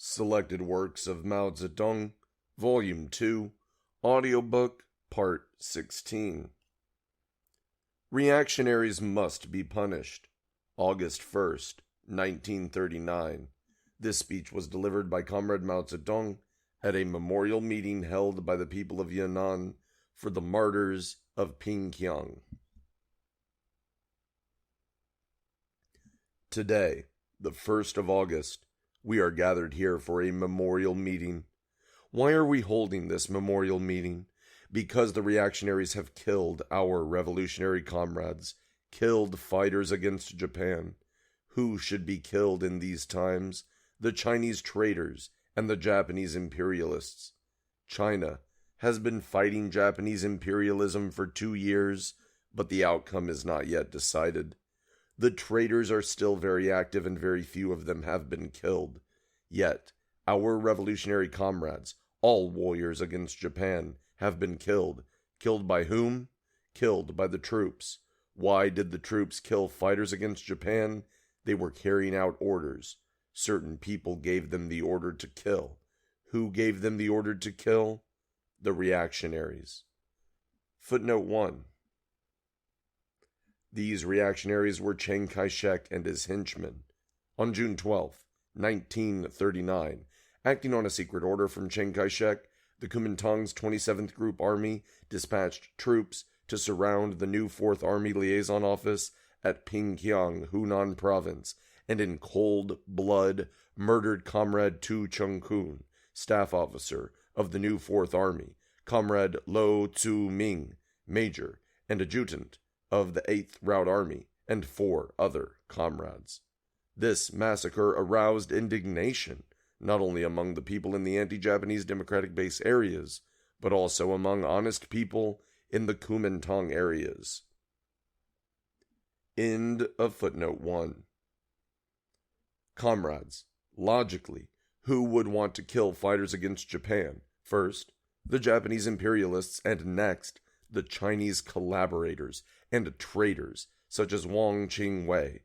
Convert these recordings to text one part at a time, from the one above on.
Selected Works of Mao Zedong, Volume 2, Audiobook, Part 16. Reactionaries must be punished. August 1st, 1939. This speech was delivered by Comrade Mao Zedong at a memorial meeting held by the people of Yunnan for the martyrs of Pingyang. Today, the 1st of August, we are gathered here for a memorial meeting. Why are we holding this memorial meeting? Because the reactionaries have killed our revolutionary comrades, killed fighters against Japan. Who should be killed in these times? The Chinese traitors and the Japanese imperialists. China has been fighting Japanese imperialism for 2 years, but the outcome is not yet decided. The traitors are still very active and very few of them have been killed. Yet, our revolutionary comrades, all warriors against Japan, have been killed. Killed by whom? Killed by the troops. Why did the troops kill fighters against Japan? They were carrying out orders. Certain people gave them the order to kill. Who gave them the order to kill? The reactionaries. Footnote 1. These reactionaries were Chiang Kai-shek and his henchmen. On June 12, 1939, acting on a secret order from Chiang Kai-shek, the Kuomintang's 27th Group Army dispatched troops to surround the new 4th Army Liaison Office at Pingyang, Hunan Province, and in cold blood murdered Comrade Tu Chung-kun, staff officer of the new 4th Army, Comrade Lo Tzu-ming, major, and adjutant of the 8th Route Army, and 4 other comrades. This massacre aroused indignation, not only among the people in the anti-Japanese democratic base areas, but also among honest people in the Kuomintang areas. End of footnote 1. Comrades, logically, who would want to kill fighters against Japan? First, the Japanese imperialists, and next, the Chinese collaborators and traitors such as Wang Qingwei.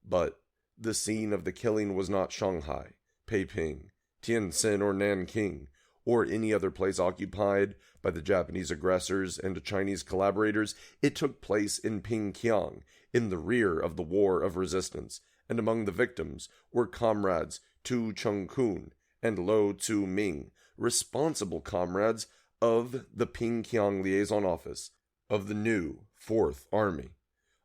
But the scene of the killing was not Shanghai, Peiping, Tianjin, or Nanking, or any other place occupied by the Japanese aggressors and Chinese collaborators. It took place in Pingyang, in the rear of the War of Resistance, and among the victims were comrades Tu Chung-kun and Lo Tzu-ming, responsible comrades of the Pingyang Liaison Office of the new 4th Army.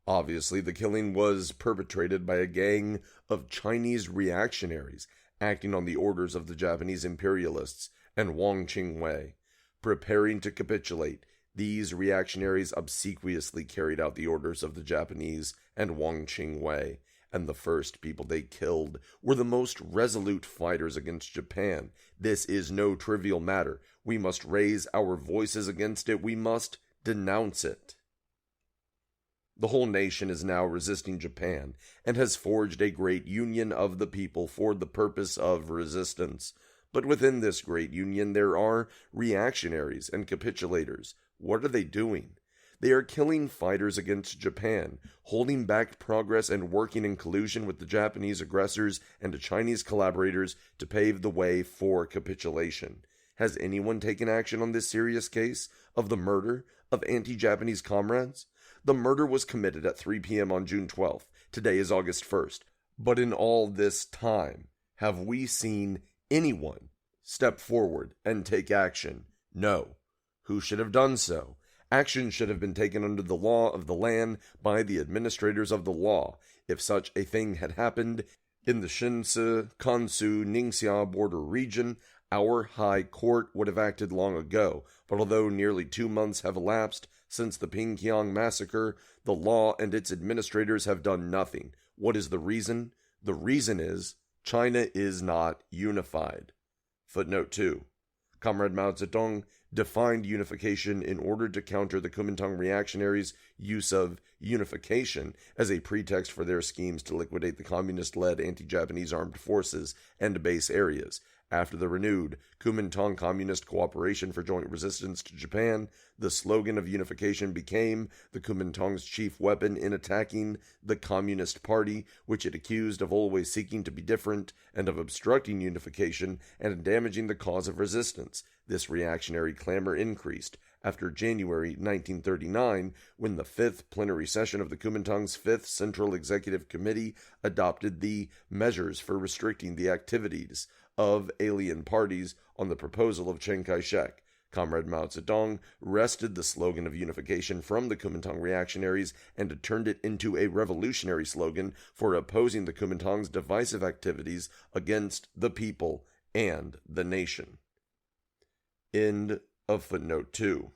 Obviously, the killing was perpetrated by a gang of Chinese reactionaries acting on the orders of the Japanese imperialists and Wang Qingwei. Preparing to capitulate, these reactionaries obsequiously carried out the orders of the Japanese and Wang Qingwei, and the first people they killed were the most resolute fighters against Japan. This is no trivial matter. We must raise our voices against it. We must denounce it. The whole nation is now resisting Japan and has forged a great union of the people for the purpose of resistance. But within this great union there are reactionaries and capitulators. What are they doing? They are killing fighters against Japan, holding back progress and working in collusion with the Japanese aggressors and the Chinese collaborators to pave the way for capitulation. Has anyone taken action on this serious case of the murder of anti-Japanese comrades? The murder was committed at 3 p.m. on June 12th. Today is August 1st. But in all this time, have we seen anyone step forward and take action? No. Who should have done so? Action should have been taken under the law of the land by the administrators of the law. If such a thing had happened in the Shinsi, Kansu, Ningxia border region, our high court would have acted long ago. But although nearly 2 months have elapsed since the Pingyang massacre, the law and its administrators have done nothing. What is the reason? The reason is China is not unified. Footnote 2. Comrade Mao Zedong defined unification in order to counter the Kuomintang reactionaries' use of unification as a pretext for their schemes to liquidate the communist-led anti-Japanese armed forces and base areas. After the renewed Kuomintang Communist Cooperation for Joint Resistance to Japan, the slogan of unification became the Kuomintang's chief weapon in attacking the Communist Party, which it accused of always seeking to be different and of obstructing unification and damaging the cause of resistance. This reactionary clamor increased after January 1939, when the fifth plenary session of the Kuomintang's Fifth Central Executive Committee adopted the measures for restricting the activities of alien parties on the proposal of Chiang Kai-shek. Comrade Mao Zedong wrested the slogan of unification from the Kuomintang reactionaries and turned it into a revolutionary slogan for opposing the Kuomintang's divisive activities against the people and the nation. End of footnote 2.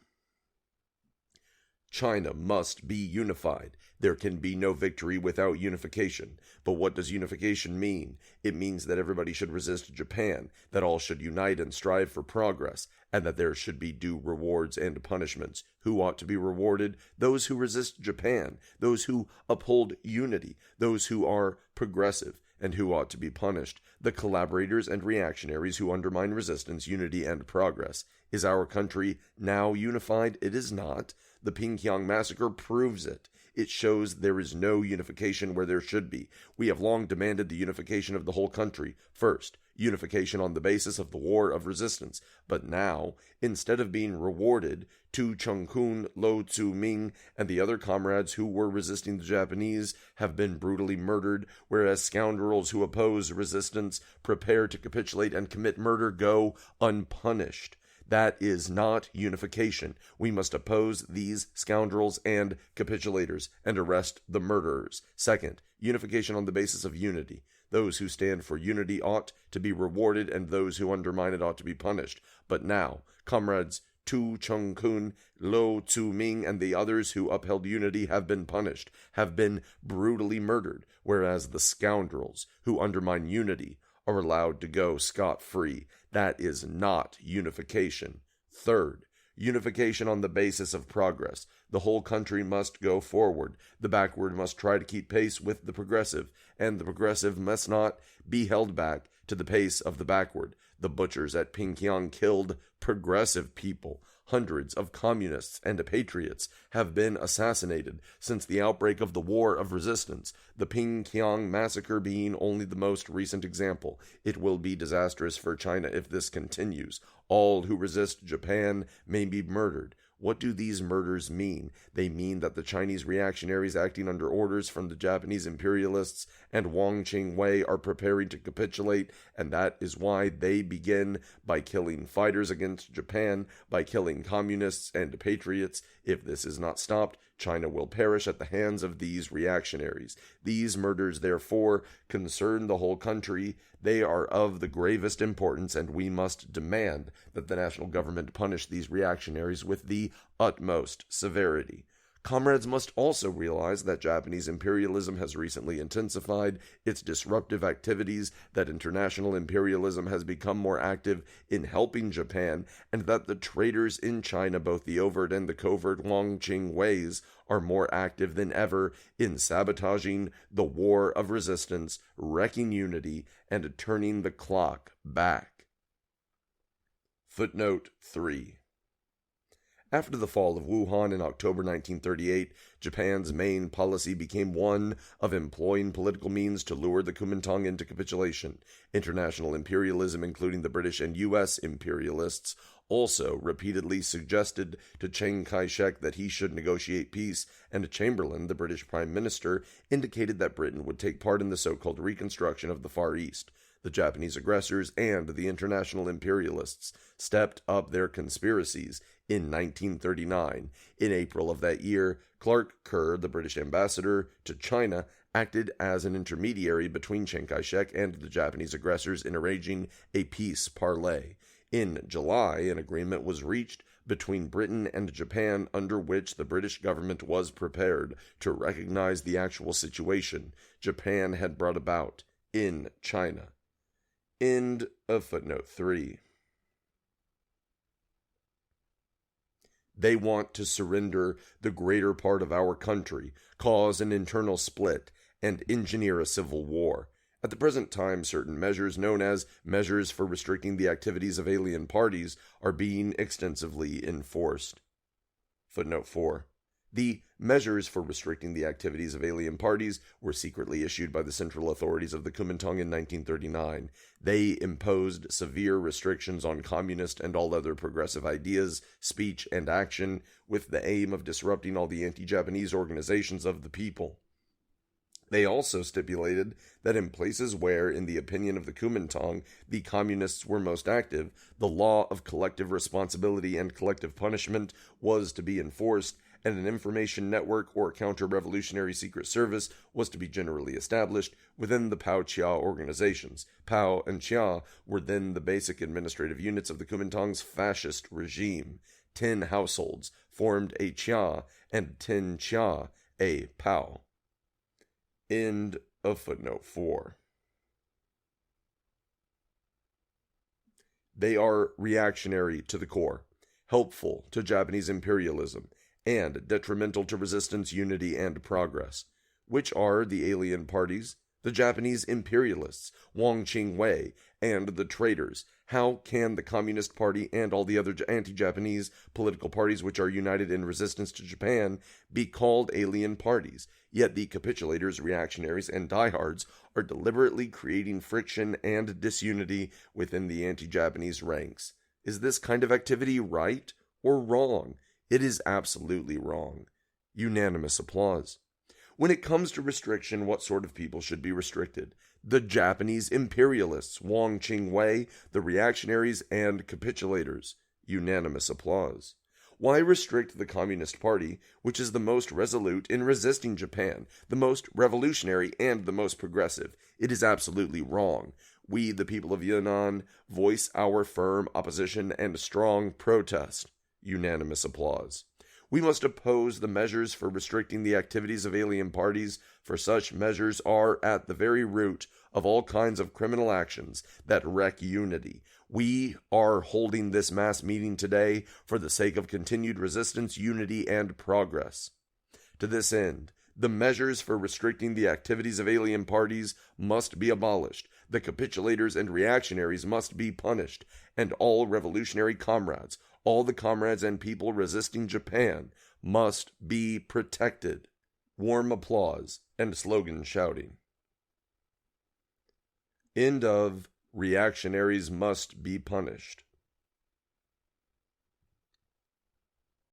China must be unified. There can be no victory without unification. But what does unification mean? It means that everybody should resist Japan, that all should unite and strive for progress, and that there should be due rewards and punishments. Who ought to be rewarded? Those who resist Japan, those who uphold unity, those who are progressive. And who ought to be punished? The collaborators and reactionaries who undermine resistance, unity, and progress. Is our country now unified? It is not. The Pinkyang massacre proves it. It shows there is no unification where there should be. We have long demanded the unification of the whole country. First, unification on the basis of the war of resistance. But now, instead of being rewarded, Tu Cheng-kun, Lo Tzu-ming, and the other comrades who were resisting the Japanese have been brutally murdered, whereas scoundrels who oppose resistance, prepare to capitulate, and commit murder go unpunished. That is not unification. We must oppose these scoundrels and capitulators and arrest the murderers. Second, unification on the basis of unity. Those who stand for unity ought to be rewarded, and those who undermine it ought to be punished. But now, comrades Tu Cheng-kun, Lo Tzu-ming, and the others who upheld unity have been punished, have been brutally murdered, whereas the scoundrels who undermine unity are allowed to go scot-free. That is not unification. Third, unification on the basis of progress. The whole country must go forward. The backward must try to keep pace with the progressive, and the progressive must not be held back to the pace of the backward. The butchers at Pinkyang killed progressive people. Hundreds of communists and patriots have been assassinated since the outbreak of the War of Resistance, the Pinkyang massacre being only the most recent example. It will be disastrous for China if this continues. All who resist Japan may be murdered. What do these murders mean? They mean that the Chinese reactionaries acting under orders from the Japanese imperialists and Wang Qingwei are preparing to capitulate, and that is why they begin by killing fighters against Japan, by killing communists and patriots. If this is not stopped, China will perish at the hands of these reactionaries. These murders, therefore, concern the whole country. They are of the gravest importance, and we must demand that the national government punish these reactionaries with the utmost severity. Comrades must also realize that Japanese imperialism has recently intensified its disruptive activities, that international imperialism has become more active in helping Japan, and that the traitors in China, both the overt and the covert Wang Qingweis, are more active than ever in sabotaging the war of resistance, wrecking unity, and turning the clock back. Footnote 3. After the fall of Wuhan in October 1938, Japan's main policy became one of employing political means to lure the Kuomintang into capitulation. International imperialism, including the British and U.S. imperialists, also repeatedly suggested to Chiang Kai-shek that he should negotiate peace, and Chamberlain, the British Prime Minister, indicated that Britain would take part in the so-called reconstruction of the Far East. The Japanese aggressors and the international imperialists stepped up their conspiracies in 1939. In April of that year, Clark Kerr, the British ambassador to China, acted as an intermediary between Chiang Kai-shek and the Japanese aggressors in arranging a peace parley. In July, an agreement was reached between Britain and Japan under which the British government was prepared to recognize the actual situation Japan had brought about in China. End of footnote 3. They want to surrender the greater part of our country, cause an internal split, and engineer a civil war. At the present time, certain measures known as measures for restricting the activities of alien parties are being extensively enforced. Footnote 4. The measures for restricting the activities of alien parties were secretly issued by the central authorities of the Kuomintang in 1939. They imposed severe restrictions on communist and all other progressive ideas, speech, and action, with the aim of disrupting all the anti-Japanese organizations of the people. They also stipulated that in places where, in the opinion of the Kuomintang, the communists were most active, the law of collective responsibility and collective punishment was to be enforced, and an information network or counter-revolutionary secret service was to be generally established within the Pao-Chia organizations. Pao and Chia were then the basic administrative units of the Kuomintang's fascist regime. 10 households formed a Chia, and 10 Chia a Pao. End of footnote 4. They are reactionary to the core, helpful to Japanese imperialism, and detrimental to resistance, unity, and progress. Which are the alien parties, the Japanese imperialists, Wang Qing-wei, and the traitors? How can the Communist Party and all the other anti-Japanese political parties which are united in resistance to Japan be called alien parties? Yet the capitulators, reactionaries, and diehards are deliberately creating friction and disunity within the anti-Japanese ranks. Is this kind of activity right or wrong? It is absolutely wrong. Unanimous applause. When it comes to restriction, what sort of people should be restricted? The Japanese imperialists, Wang Qing-wei, the reactionaries, and capitulators. Unanimous applause. Why restrict the Communist Party, which is the most resolute in resisting Japan, the most revolutionary, and the most progressive? It is absolutely wrong. We, the people of Yunnan, voice our firm opposition and strong protest. Unanimous applause. We must oppose the measures for restricting the activities of alien parties, for such measures are at the very root of all kinds of criminal actions that wreck unity. We are holding this mass meeting today for the sake of continued resistance, unity, and progress. To this end, the measures for restricting the activities of alien parties must be abolished, the capitulators and reactionaries must be punished, and all revolutionary comrades, all the comrades and people resisting Japan, must be protected. Warm applause and slogan shouting. End of Reactionaries Must Be Punished.